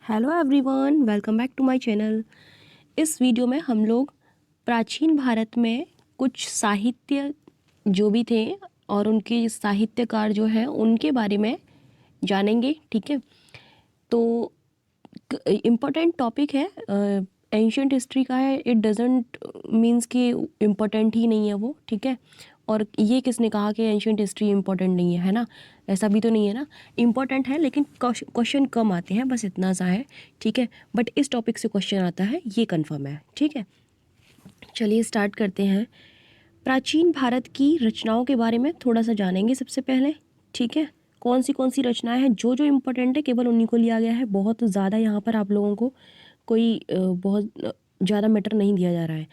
Hello everyone, welcome back to my channel. इस video में हम लोग प्राचीन भारत में कुछ साहित्य जो भी थे और उनके साहित्यकार जो हैं उनके बारे में जानेंगे। ठीक है, तो इम्पोर्टेंट टॉपिक है, एंशियंट हिस्ट्री का है। इट डजेंट मीन्स कि इम्पोर्टेंट ही नहीं है वो। ठीक है, और ये किसने कहा कि एंशियंट हिस्ट्री इम्पोर्टेंट नहीं है ना? ऐसा भी तो नहीं है ना, इम्पोर्टेंट है लेकिन क्वेश्चन कम आते हैं, बस इतना सा है। ठीक है, बट इस टॉपिक से क्वेश्चन आता है, ये कंफर्म है। ठीक है, चलिए स्टार्ट करते हैं। प्राचीन भारत की रचनाओं के बारे में थोड़ा सा जानेंगे सबसे पहले। ठीक है, कौन सी रचनाएं हैं, जो जो इम्पोर्टेंट है केवल उन्हीं को लिया गया है। बहुत ज़्यादा यहाँ पर आप लोगों को कोई बहुत ज़्यादा मैटर नहीं दिया जा रहा है।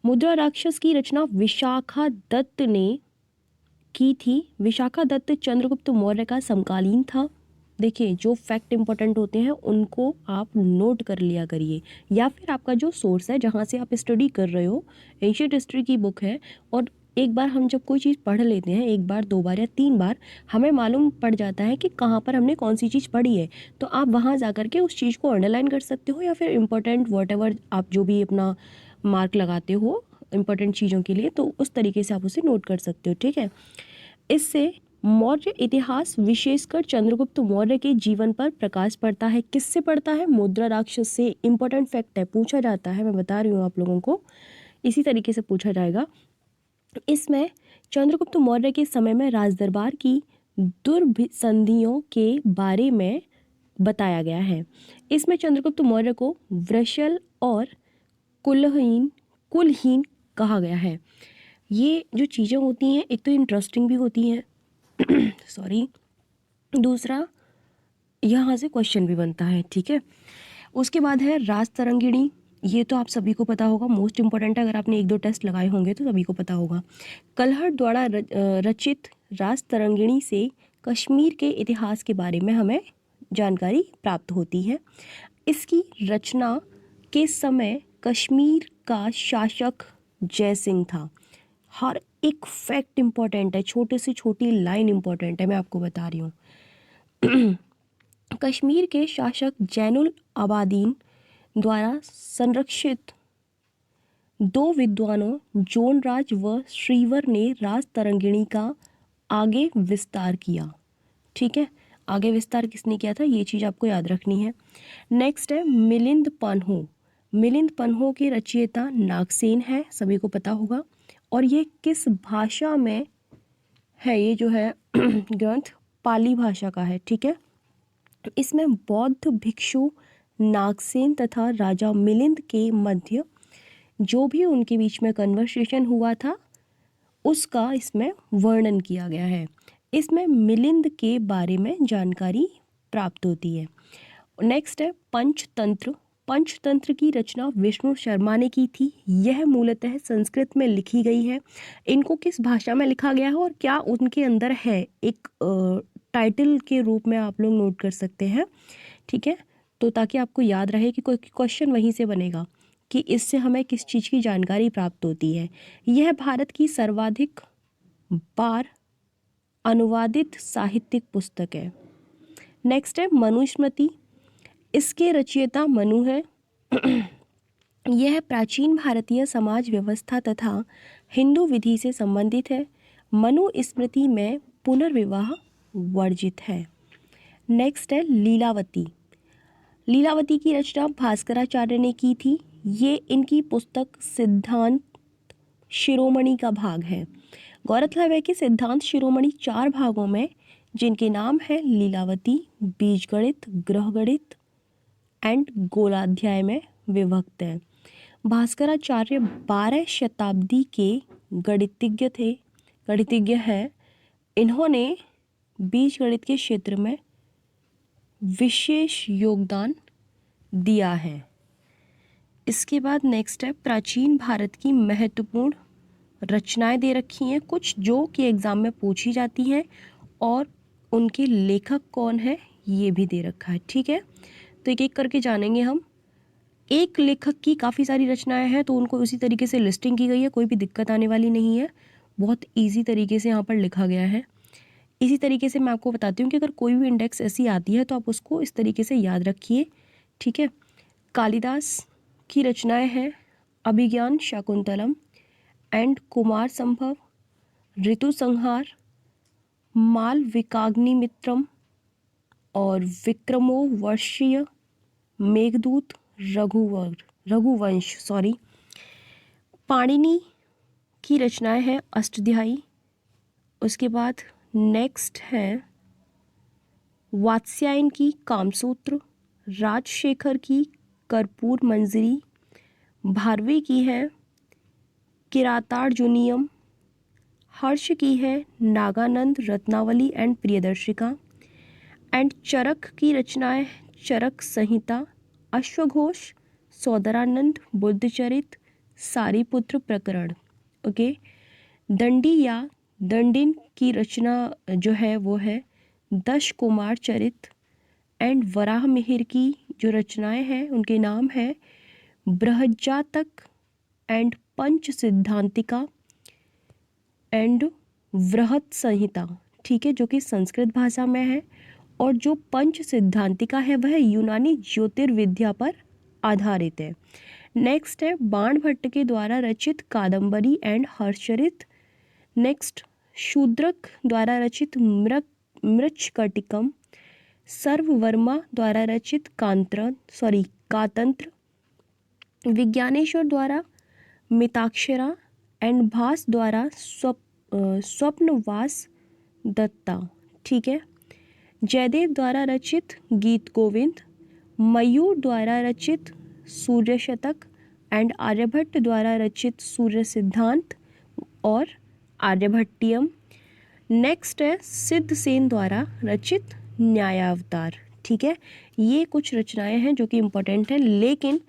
मुद्रा राक्षस की रचना विशाखा दत्त ने की थी। विशाखा दत्त चंद्रगुप्त मौर्य का समकालीन था। देखिए, जो फैक्ट इंपॉर्टेंट होते हैं उनको आप नोट कर लिया करिए, या फिर आपका जो सोर्स है जहाँ से आप स्टडी कर रहे हो, एंशिएंट हिस्ट्री की बुक है। और एक बार हम जब कोई चीज़ पढ़ लेते हैं, एक बार, दो बार या तीन बार, हमें मालूम पड़ जाता है कि कहाँ पर हमने कौन सी चीज़ पढ़ी है। तो आप वहाँ जा कर के उस चीज़ को अंडरलाइन कर सकते हो, या फिर इम्पोर्टेंट वॉट आप जो भी अपना मार्क लगाते हो इम्पोर्टेंट चीज़ों के लिए, तो उस तरीके से आप उसे नोट कर सकते हो। ठीक है, इससे मौर्य इतिहास, विशेषकर चंद्रगुप्त मौर्य के जीवन पर प्रकाश पड़ता है। किससे पड़ता है? मुद्रा राक्षस से। इंपॉर्टेंट फैक्ट है, पूछा जाता है, मैं बता रही हूँ आप लोगों को, इसी तरीके से पूछा जाएगा। इसमें चंद्रगुप्त मौर्य के समय में राजदरबार की दुर्भिसंधियों के बारे में बताया गया है। इसमें चंद्रगुप्त मौर्य को वृषल और कुलहीन कहा गया है। ये जो चीज़ें होती हैं, एक तो इंटरेस्टिंग भी होती हैं सॉरी, दूसरा यहाँ से क्वेश्चन भी बनता है। ठीक है, उसके बाद है राज तरंगिणी। ये तो आप सभी को पता होगा, मोस्ट इंपॉर्टेंट है। अगर आपने एक दो टेस्ट लगाए होंगे तो सभी को पता होगा। कलहड़ द्वारा रचित राज तरंगिणी से कश्मीर के इतिहास के बारे में हमें जानकारी प्राप्त होती है। इसकी रचना के समय कश्मीर का शासक जयसिंह था। हर एक फैक्ट इंपॉर्टेंट है, छोटे से छोटी लाइन इंपॉर्टेंट है, मैं आपको बता रही हूँ। कश्मीर के शासक जैनुल आबादीन द्वारा संरक्षित दो विद्वानों जोनराज व श्रीवर ने राज तरंगिणी का आगे विस्तार किया। ठीक है, आगे विस्तार किसने किया था, ये चीज़ आपको याद रखनी है। नेक्स्ट है मिलिंद पन्हो। मिलिंद पन्हो के रचयिता नागसेन है, सभी को पता होगा। और ये किस भाषा में है? ये जो है ग्रंथ पाली भाषा का है। ठीक है, इसमें बौद्ध भिक्षु नागसेन तथा राजा मिलिंद के मध्य जो भी उनके बीच में कन्वर्सेशन हुआ था उसका इसमें वर्णन किया गया है। इसमें मिलिंद के बारे में जानकारी प्राप्त होती है। नेक्स्ट है पंचतंत्र। पंचतंत्र की रचना विष्णु शर्मा ने की थी। यह मूलतः संस्कृत में लिखी गई है। इनको किस भाषा में लिखा गया है और क्या उनके अंदर है, एक टाइटल के रूप में आप लोग नोट कर सकते हैं। ठीक है, तो ताकि आपको याद रहे कि कोई क्वेश्चन वहीं से बनेगा कि इससे हमें किस चीज़ की जानकारी प्राप्त होती है। यह भारत की सर्वाधिक बार अनुवादित साहित्यिक पुस्तक है। नेक्स्ट है मनुस्मृति। इसके रचयिता मनु है। यह प्राचीन भारतीय समाज व्यवस्था तथा हिंदू विधि से संबंधित है। मनु स्मृति में पुनर्विवाह वर्जित है। नेक्स्ट है लीलावती। लीलावती की रचना भास्कराचार्य ने की थी। ये इनकी पुस्तक सिद्धांत शिरोमणि का भाग है। गौरतलब है कि सिद्धांत शिरोमणि 4 भागों में, जिनके नाम है लीलावती, बीजगणित, ग्रहगणित एंड गोलाध्याय में विभक्त है। भास्कराचार्य 12 शताब्दी के गणितज्ञ हैं। इन्होंने बीजगणित के क्षेत्र में विशेष योगदान दिया है। इसके बाद नेक्स्ट है प्राचीन भारत की महत्वपूर्ण रचनाएं दे रखी हैं कुछ, जो कि एग्ज़ाम में पूछी जाती हैं, और उनके लेखक कौन है ये भी दे रखा है। ठीक है, तो एक एक करके जानेंगे हम। एक लेखक की काफ़ी सारी रचनाएं हैं तो उनको उसी तरीके से लिस्टिंग की गई है, कोई भी दिक्कत आने वाली नहीं है, बहुत इजी तरीके से यहाँ पर लिखा गया है। इसी तरीके से मैं आपको बताती हूँ कि अगर कोई भी इंडेक्स ऐसी आती है तो आप उसको इस तरीके से याद रखिए, ठीक है। कालिदास की रचनाएं हैं अभिज्ञान शाकुंतलम एंड कुमार संभव, ऋतु संहार, मालविकाग्निमित्रम और विक्रमो वर्षीय, मेघदूत, रघुवंश सॉरी। पाणिनि की रचनाएं हैं अष्टध्यायी। उसके बाद नेक्स्ट है वात्स्यायन की कामसूत्र, राजशेखर की कर्पूर मंजरी, भारवी की है किरातार्जुनीयम, हर्ष की है नागानंद रत्नावली एंड प्रियदर्शिका, एंड चरक की रचनाएं चरक संहिता, अश्वघोष, सौदरानंद, बुद्धचरित, सारीपुत्र प्रकरण। ओके। दंडी या दंडिन की रचना जो है वो है दश कुमार चरित, एंड वराह मिहिर की जो रचनाएं हैं उनके नाम है बृहज्जातक एंड पंच सिद्धांतिका एंड वृहत संहिता, ठीक है, जो कि संस्कृत भाषा में है। और जो पंच सिद्धांतिका है वह यूनानी ज्योतिर्विद्या पर आधारित है। नेक्स्ट है बाण भट्ट के द्वारा रचित कादम्बरी एंड हर्षचरित। नेक्स्ट शूद्रक द्वारा रचित मृच्छकटिकम, सर्ववर्मा द्वारा रचित कातंत्र, विज्ञानेश्वर द्वारा मिताक्षरा एंड भास द्वारा स्वप्नवास दत्ता, ठीक है। जयदेव द्वारा रचित गीत गोविंद, मयूर द्वारा रचित सूर्य शतक एंड आर्यभट्ट द्वारा रचित सूर्य सिद्धांत और आर्यभट्टियम। नेक्स्ट है सिद्धसेन द्वारा रचित न्यायावतार, ठीक है। ये कुछ रचनाएं हैं जो कि इम्पोर्टेंट हैं, लेकिन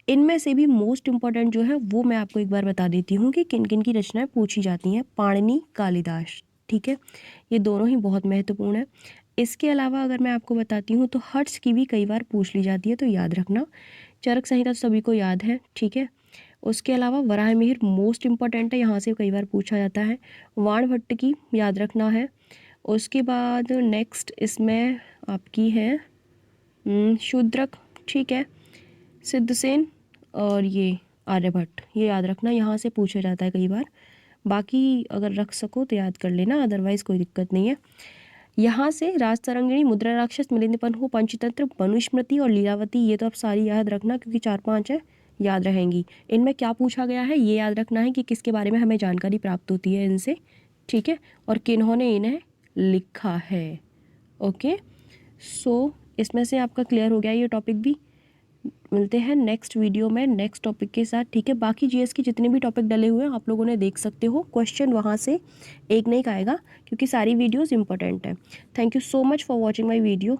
इनमें से भी मोस्ट इम्पॉर्टेंट जो है वो मैं आपको एक बार बता देती हूँ कि किन किन की रचनाएं पूछी जाती हैं। पाणिनि, कालिदास, ठीक है, ये दोनों ही बहुत महत्वपूर्ण है। इसके अलावा अगर मैं आपको बताती हूँ तो हर्ष की भी कई बार पूछ ली जाती है, तो याद रखना। चरक संहिता तो सभी को याद है, ठीक है। उसके अलावा वराह मिहिर मोस्ट इम्पॉर्टेंट है, यहाँ से कई बार पूछा जाता है। वाण भट्ट की याद रखना है। उसके बाद नेक्स्ट इसमें आपकी है शूद्रक, ठीक है, सिद्धसेन और ये आर्यभट्ट, ये याद रखना, यहाँ से पूछा जाता है कई बार। बाकी अगर रख सको तो याद कर लेना, अदरवाइज़ कोई दिक्कत नहीं है। यहाँ से राजतरंगिणी, मुद्रा राक्षस, मिलिंदपन्हु, पंचतंत्र, मनुस्मृति और लीलावती, ये तो आप सारी याद रखना क्योंकि 4-5 है, याद रहेंगी। इनमें क्या पूछा गया है ये याद रखना है कि किसके बारे में हमें जानकारी प्राप्त होती है इनसे, ठीक है, और किन्होंने इन्हें लिखा है। ओके, सो इसमें से आपका क्लियर हो गया ये टॉपिक भी। मिलते हैं नेक्स्ट वीडियो में नेक्स्ट टॉपिक के साथ, ठीक है। बाकी जीएस के जितने भी टॉपिक डले हुए हैं आप लोगों ने देख सकते हो, क्वेश्चन वहाँ से एक नहीं आएगा क्योंकि सारी वीडियोस इंपॉर्टेंट है। Thank you so much for watching my video.